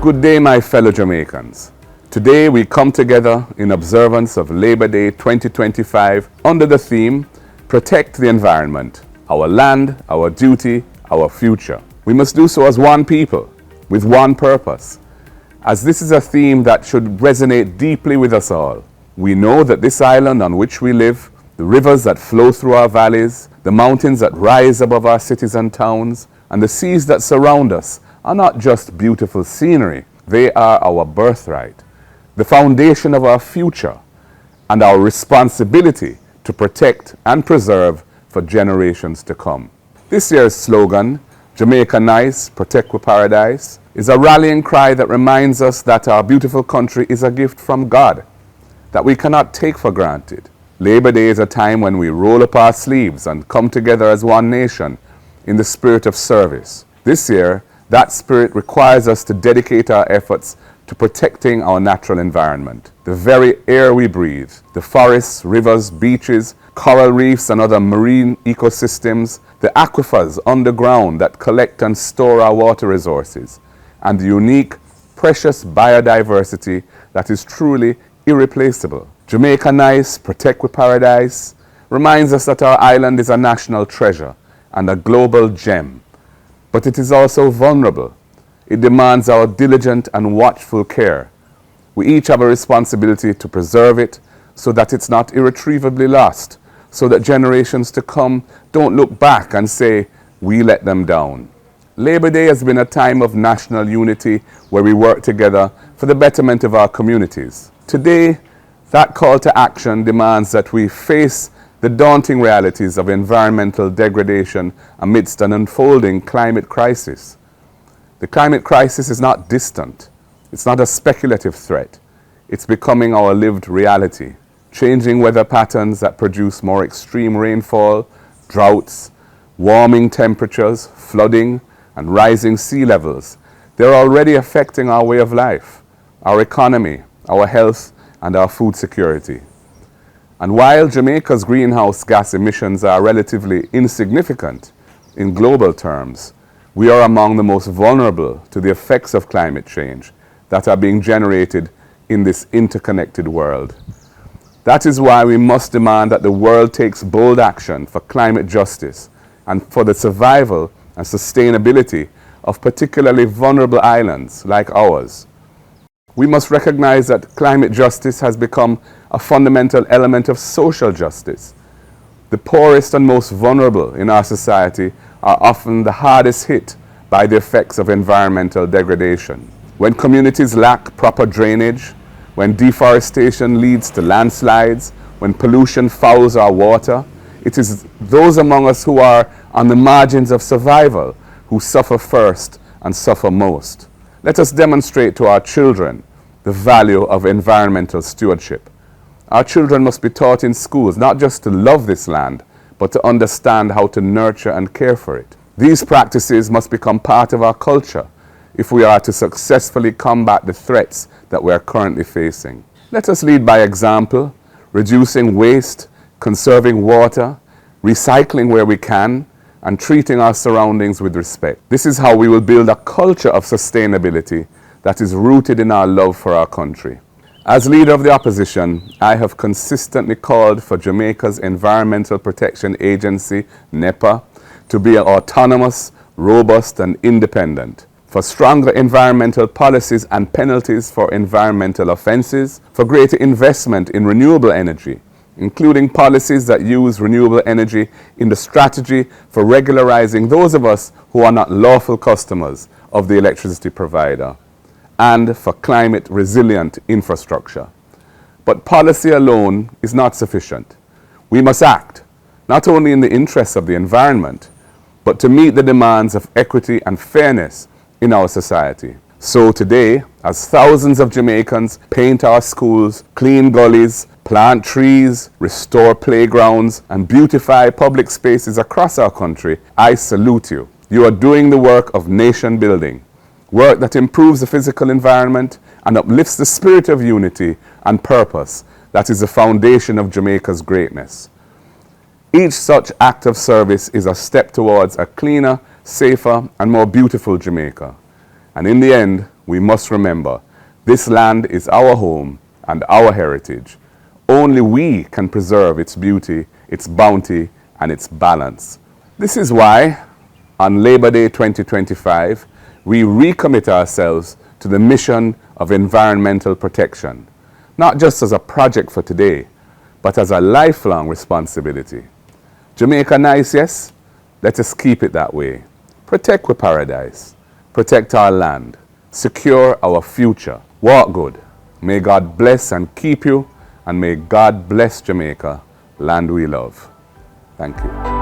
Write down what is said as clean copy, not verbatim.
Good day, my fellow Jamaicans. Today we come together in observance of Labor Day 2025 under the theme, Protect the Environment, Our Land, Our Duty, Our Future. We must do so as one people, with one purpose, as this is a theme that should resonate deeply with us all. We know that this island on which we live, the rivers that flow through our valleys, the mountains that rise above our cities and towns, and the seas that surround us are not just beautiful scenery, they are our birthright, the foundation of our future, and our responsibility to protect and preserve for generations to come. This year's slogan, Jamaica Nice, Protect with Paradise, is a rallying cry that reminds us that our beautiful country is a gift from God that we cannot take for granted. Labor Day is a time when we roll up our sleeves and come together as one nation in the spirit of service. This year, that spirit requires us to dedicate our efforts to protecting our natural environment, the very air we breathe, the forests, rivers, beaches, coral reefs and other marine ecosystems, the aquifers underground that collect and store our water resources, and the unique, precious biodiversity that is truly irreplaceable. Jamaica Nice, Protect with Paradise reminds us that our island is a national treasure and a global gem. But it is also vulnerable. It demands our diligent and watchful care. We each have a responsibility to preserve it so that it's not irretrievably lost, so that generations to come don't look back and say, we let them down. Labor Day has been a time of national unity where we work together for the betterment of our communities. Today, that call to action demands that we face the daunting realities of environmental degradation amidst an unfolding climate crisis. The climate crisis is not distant. It's not a speculative threat. It's becoming our lived reality. Changing weather patterns that produce more extreme rainfall, droughts, warming temperatures, flooding, and rising sea levels. They're already affecting our way of life, our economy, our health, and our food security. And while Jamaica's greenhouse gas emissions are relatively insignificant in global terms, we are among the most vulnerable to the effects of climate change that are being generated in this interconnected world. That is why we must demand that the world takes bold action for climate justice and for the survival and sustainability of particularly vulnerable islands like ours. We must recognize that climate justice has become a fundamental element of social justice. The poorest and most vulnerable in our society are often the hardest hit by the effects of environmental degradation. When communities lack proper drainage, when deforestation leads to landslides, when pollution fouls our water, it is those among us who are on the margins of survival who suffer first and suffer most. Let us demonstrate to our children the value of environmental stewardship. Our children must be taught in schools not just to love this land, but to understand how to nurture and care for it. These practices must become part of our culture if we are to successfully combat the threats that we are currently facing. Let us lead by example, reducing waste, conserving water, recycling where we can, and treating our surroundings with respect. This is how we will build a culture of sustainability that is rooted in our love for our country. As leader of the opposition, I have consistently called for Jamaica's Environmental Protection Agency, NEPA, to be autonomous, robust, and independent, for stronger environmental policies and penalties for environmental offenses, for greater investment in renewable energy, including policies that use renewable energy in the strategy for regularizing those of us who are not lawful customers of the electricity provider, and for climate-resilient infrastructure. But policy alone is not sufficient. We must act, not only in the interests of the environment, but to meet the demands of equity and fairness in our society. So today, as thousands of Jamaicans paint our schools, clean gullies, plant trees, restore playgrounds, and beautify public spaces across our country, I salute you. You are doing the work of nation building, work that improves the physical environment and uplifts the spirit of unity and purpose that is the foundation of Jamaica's greatness. Each such act of service is a step towards a cleaner, safer, and more beautiful Jamaica. And in the end, we must remember this land is our home and our heritage. Only we can preserve its beauty, its bounty, and its balance. This is why, on Labor Day 2025, we recommit ourselves to the mission of environmental protection, not just as a project for today, but as a lifelong responsibility. Jamaica Nice, yes? Let us keep it that way. Protect our paradise. Protect our land. Secure our future. Walk good. May God bless and keep you, and may God bless Jamaica, land we love. Thank you.